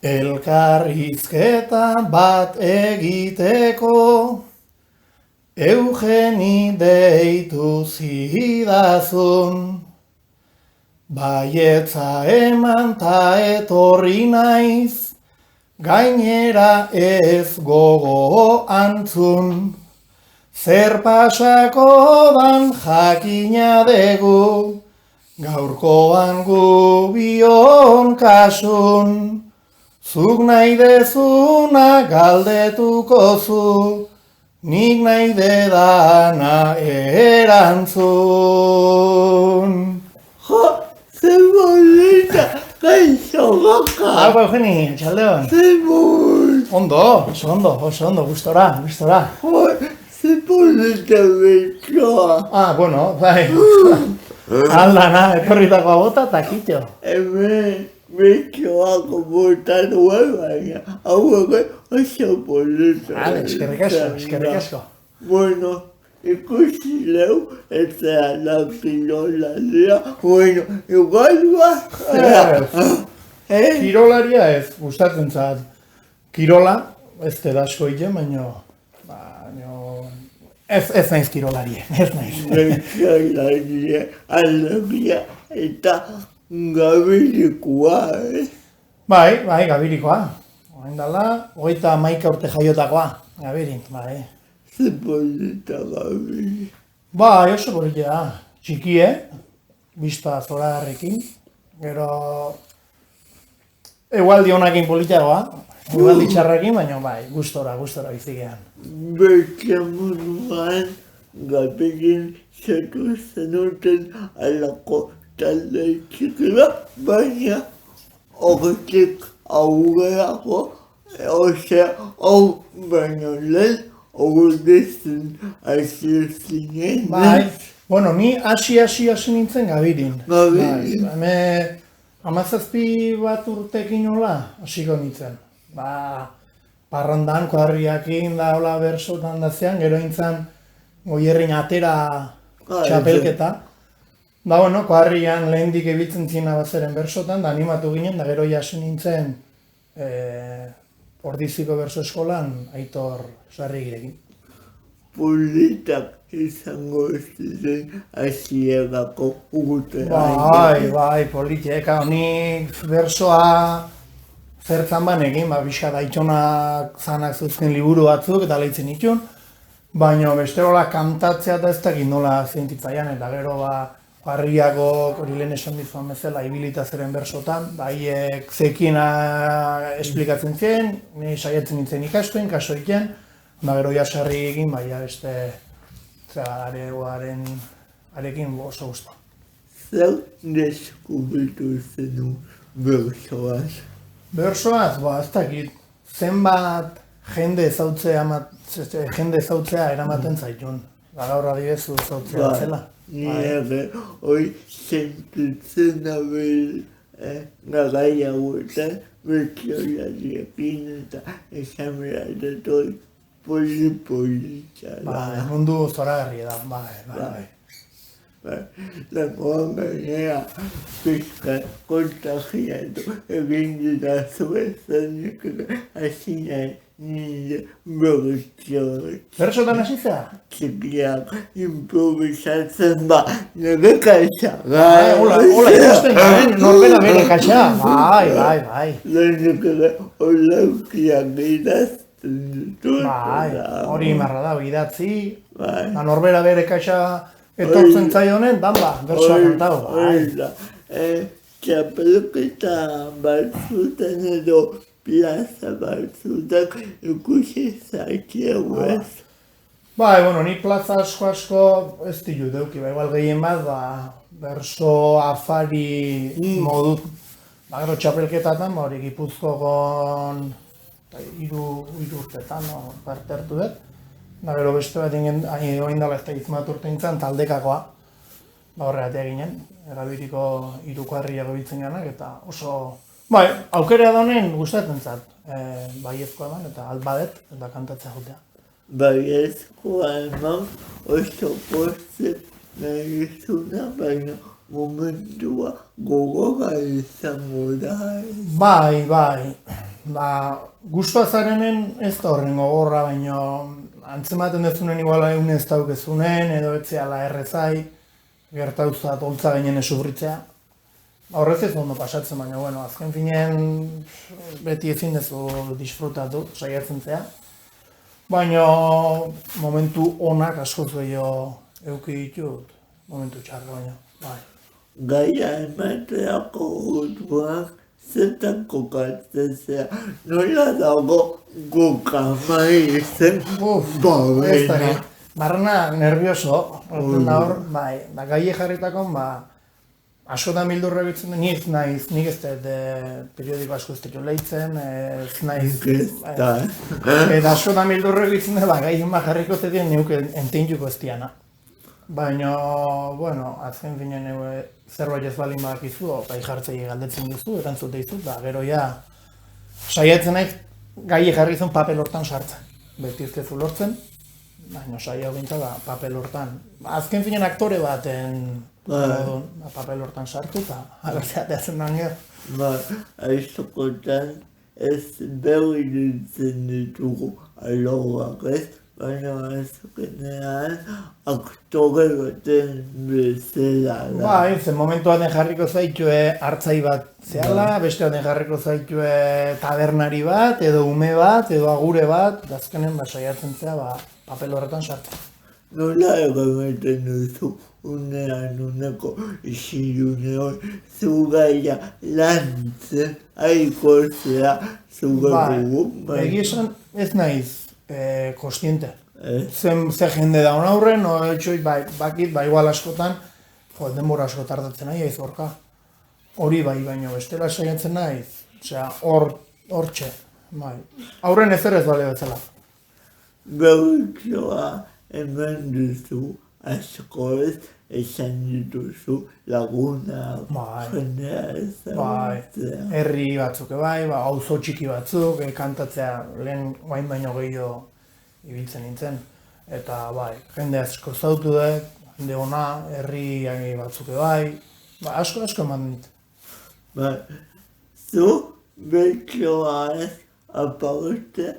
Elkarrizketa bat egiteko, Eugeni deitu zidazun, baietza eman ta etorri naiz, gainera ez gogo antzun, zer pasako dan jakina degu, gaurkoan gu bion kasun, zuk nahi dezuna galdetuko zu, nik nahi dedana erantzun. Jo, ze bonita, kaixo goka. Hau, Eugeni, etxaldeon. Ze bon. Ondo, oso ondo, gustora. Jo, ze bonita bekoa. Bueno, bai. Aldana, etorritako bota eta kitxo. Hemen bekoako bota nuen, baina hauek oso bonita. Eskerrik asko. Bueno, ikusi leu, eta la kirolaria, bueno, igual ba. Kirolaria ez, gustatzen zait. Kirola, ez da asko iten, baina ez naiz kirolarie, ez naiz. Kirolaria, alabia, eta gabirikoa, Bai, gabirikoa. Orain dela, 31 urte jaiotakoa, gabirin, bai. Ze bonita gabiri. Bai, oso polita da. Txikie, bista zoragarrekin, gero egualdi honakin politagoa, egualdi txarrakin, baina bai, gustora bizikean. Bekamunuan gabirin zatu zenuten alako talde txikira, baina horretik aurreako, hau baino lehen, horretzen hasi zinen. Bai, bueno, ni hasi nintzen gabirin. Gabirin. Bai, 17 bat urtekin hola, hasiko nintzen. Parrandan, koarriakin, da hola bersotan dazean, gero nintzen goierrin atera txapelketa. Bueno, koarrian lehendik ebitzen zina bazeren bersotan, da animatu ginen, da gero hasi nintzen Ordiziko berso eskolan Aitor Sarrigirekin. Politak izango ziren hasierako urte. Bai, politika, honi bersoa zertzan banekin, bizka daitxonak zanak zuzken liburu batzuk eta lehitzen ditun, baina besterola kantatzea eta ez dakit nola zientitzaian, eta gero Harriako, hori lehen esan dizuan bezala, ibilitazeren bersotan, haiek zekiena esplikatzen zien, ni saiatzen nintzen ikastoen, kaso egiten, gero jasarri egin, beste arekin oso guztua. Zer deskubritu zenu bersoaz? Bersoaz, ez dakit, zenbat jende ezautzea eramaten zaitun. Gaur adibidez ezautzea zela. Nire hori sentitzen abel garai hauetan bertsolariekin eta esameratoi polita da. Mundu zoragarria da, bai. Dagoan gainera pizka kontagiatu egin didazu ezanik hasi nahi nire bertsoak. Bersotan hasi zea? Txikiak improvisatzen nire kaxa. Hola ikusten garen, norbera bere kaxa. Bai. Lehenik ere olaukiak idazten ditut. Hori marra da, idatzi. Norbera bere kaxa etortzen zaionen, bersoa kantau. Txapelketa batzutan edo plaza batzutak ikusi zaitxegu ez. Ni plaza asko ez ditu deuki, igual gehien bat, berso afari modut. Gero txapelketatan, hori Gipuzkoan 3 urtetan parte hartu dut. Gero beste bat egin dela ez da izmat urte nintzen taldekakoa. Horregatea ginen, Erabiriko 3 kuadrilla gobitzen ganak, eta oso... aukera da honen gustatzen zat. Baiezkoa eman eta albadet eta kantatzea jotea. Baiezkoa eman oso pozit nahi izuna, baina momentua gogora izango da. Bai. gustua zarenen ez da horren gogorra, baina antzematen dezunen iguala egun ez daukezunen, edo etzeala errezai, gertauzat holtza gainen esufritzea. Horrez ez ondo pasatzen, baina, bueno, azken finean beti ezin dezu disfrutatu, saiatzen zea. Baina momentu onak askoz gehiago eduki ditut, momentu txarra baina, bai. Gaia emateako gutuak zetan kokatzen zea, nola dago gukamai zen Ez da, barrena nervioso, orten da hor, bai, gaie jarritakon, askotan bildurra egitzen da, nik ez dut periodiko asko ez dut lehitzen, ez naiz. Eta askotan bildurra egitzen da, gaien jarriko ez dut neuk enteintuko ez diana. Baina, bueno, azken finen zerbait ez balin badakizu, gai jartzei galdetzen duzu, erantzute dizu, gero ja, saiatzen naiz gaie jarri zuen papel hortan sartzen. Beti ez dezu lortzen, baina saia hogintza papel hortan. Azken finen aktore baten papel hortan sartu eta agertzeatzen den gero. Aizokotan ez behu iruditzen ditugu aloak ez, baina azokenean aktore baten bezala da. Zen momentu baten jarriko zaitue hartzai bat zehala, beste baten jarriko zaitue tabernari bat, edo ume bat, edo agure bat, eta azkenen saiatzen zea papel horretan sartzen. Nola egometen duzu uneko isiruneon zugaia lantzen aikortzea zugarugu? Egia esan ez naiz kostiente. Ze jende daun aurren, bakit, igual askotan, denbora asko tardatzen nahi, horka. Hori baina bestela saiatzen naiz, hortxe. Aurren ezer ez bale betzela. Gautxoa eman duzu asko ez esan dituzu laguna jendea ezagutzea. Herri batzuk auzo txiki batzuk, kantatzea lehen guain baino gehiago ibiltzen nintzen. Eta jende asko zautu dut, jende ona, herri batzuk asko eman dit. Zu betxoa ez apagute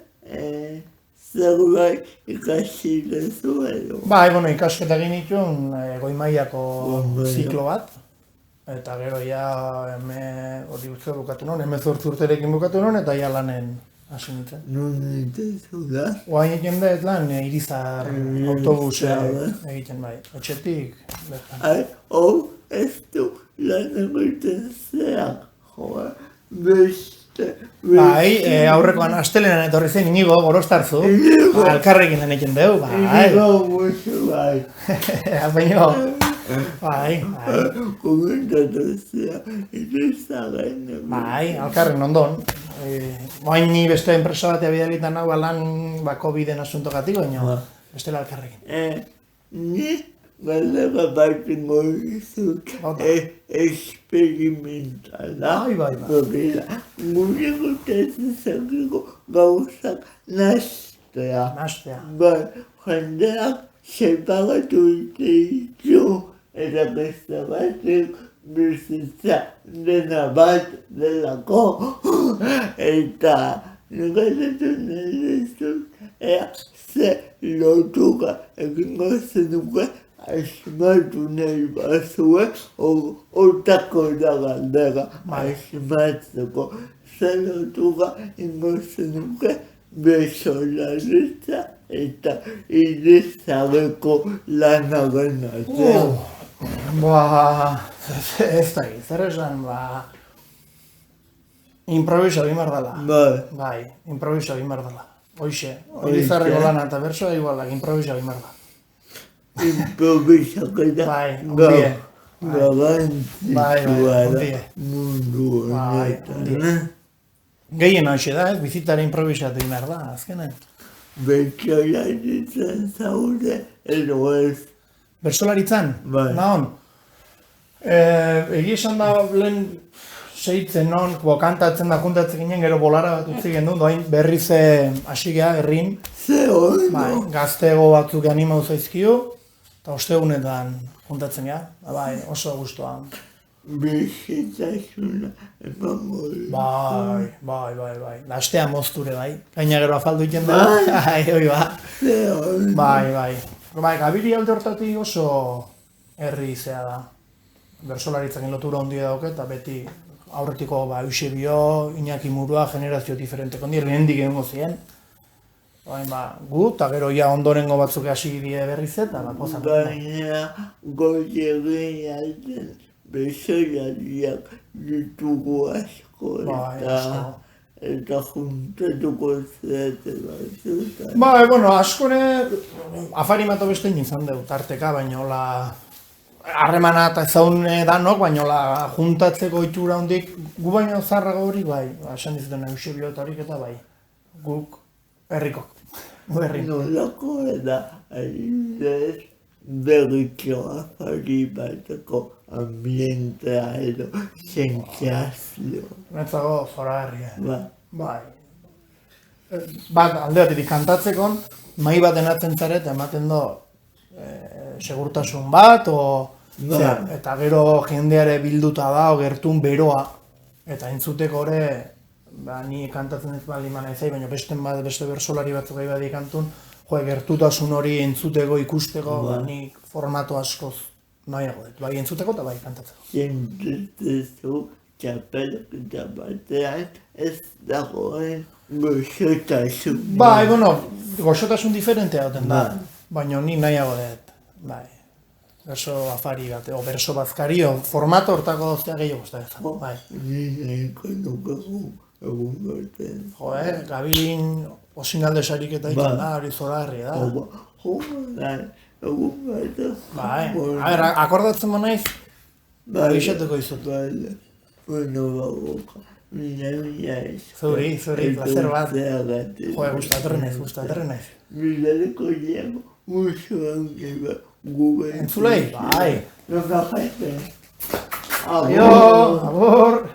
zerbait ikasi dezu edo? Ikasketa egin dituen goi mailako ziklo bat. Eta gero hori uste bukatu non, 18 urterekin bukatu non, eta lanen hasi nintzen. Non nintezu da? Oain egiten da ez lan, Irizar autobusea egiten etxetik. Ez du lan egiten zeak, beste. Aurrekoan astelenan etorri zen Inigo Gorostarzu, alkarrekin den egiten dugu, Inigo musu Baina, komentatu zea, irizaren. Alkarren ondon. Oain ni beste enpresa batea bidalitan hau lan COVID-en asuntogatik, baina bestela alkarrekin. Ni galdera batengo izut experimentala. Gure gutezen zakiko gauzak nastea. Jendeak sepagatu ditu eta beste batek bizitza dena bat delako. Eta negazatu nirezut ze lotuka egingo zenuke asmatu nahi bazue, hortako da galdera asmatzeko. Zelotuka ingo zenuke besolaritza eta irizabeko lanaren artean. Ez da, zer esan, improviso egin behar dela. Improviso egin behar dela. Hoxe, irizarreko lana eta bersoa igualak, improviso egin behar dela. Improvisaketa garrantzitsua da mundu honetan. Gehien hoxe da, bizitara improvisatu egin behar da, azkenean. Bertsolaritzan zaude edo ez? Bertsolaritzan? Nahon? Egi esan da lehen seitzen non, kantatzen da juntatzen ginen, gero bolara bat utzi gendun, doain berriz hasi geha, herrin. Ze hori? Gaztego batzuk animau zaizkio, eta ostegunetan juntatzen geha, oso guztuan. bizitasuna emango du. Bai. Astea mozture, bai. Gaina gero afaldu iten da. Hoi ba. Bai. Gabiri alde hortatik oso herri izea da. Bersolaritzak lotura handia dauke, eta beti aurretiko Eusebio, Iñaki Murua, generazio diferenteko handia, lehendik egongo ziren. Gu, eta gero ja ondorengo batzuk hasi die berriz eta pozan. Baina goiegin alten bersolariak ditugu asko eta juntatuko zerate batzutan. Askone afari mato beste izan dut, tarteka, baina hola harremana eta ezaun danok, baina hola juntatzeko itxura hondik, gu baino zarrago hori, bai, esan dizuten Eusebio eta horik eta bai, guk herrikok. Nolako eta adibidez berriko afari bateko ambientea edo sentsazio. Netzago zora herria. Bai. Alde batetik kantatzekon, mai bat enatzen zare eta ematen do segurtasun bat, eta gero jendeare bilduta da, gertun beroa, eta entzuteko ere, ni kantatzen ez bali mana izai, baina beste bersolari batzuk gai badi kantun, gertutasun hori entzuteko, ikusteko, ni formato askoz nahiago dut, bai entzuteko eta bai kantatzeko. Sentitzezu txapelketa batean ez dagoen goxotasun. Bai, goxotasun diferentea duten da, baina ni nahiago dut, bai. Berso afari bat, o berso bazkari, o formato hortako doztea gehiago guztatzen, bai. Ni nahiko nukagu egun baten. Gabin osinalde sariketa ikan da, hori zora herri da. Egun baten. Bai, akordatzen ma naiz, abixatuko izut. Bale, bagoka, mila ez. Zuri, placer bat. Gustatzen naiz. Milareko llego, mucho aunque gube. Entzulei? Bai. Nos da gente. Adio, abor.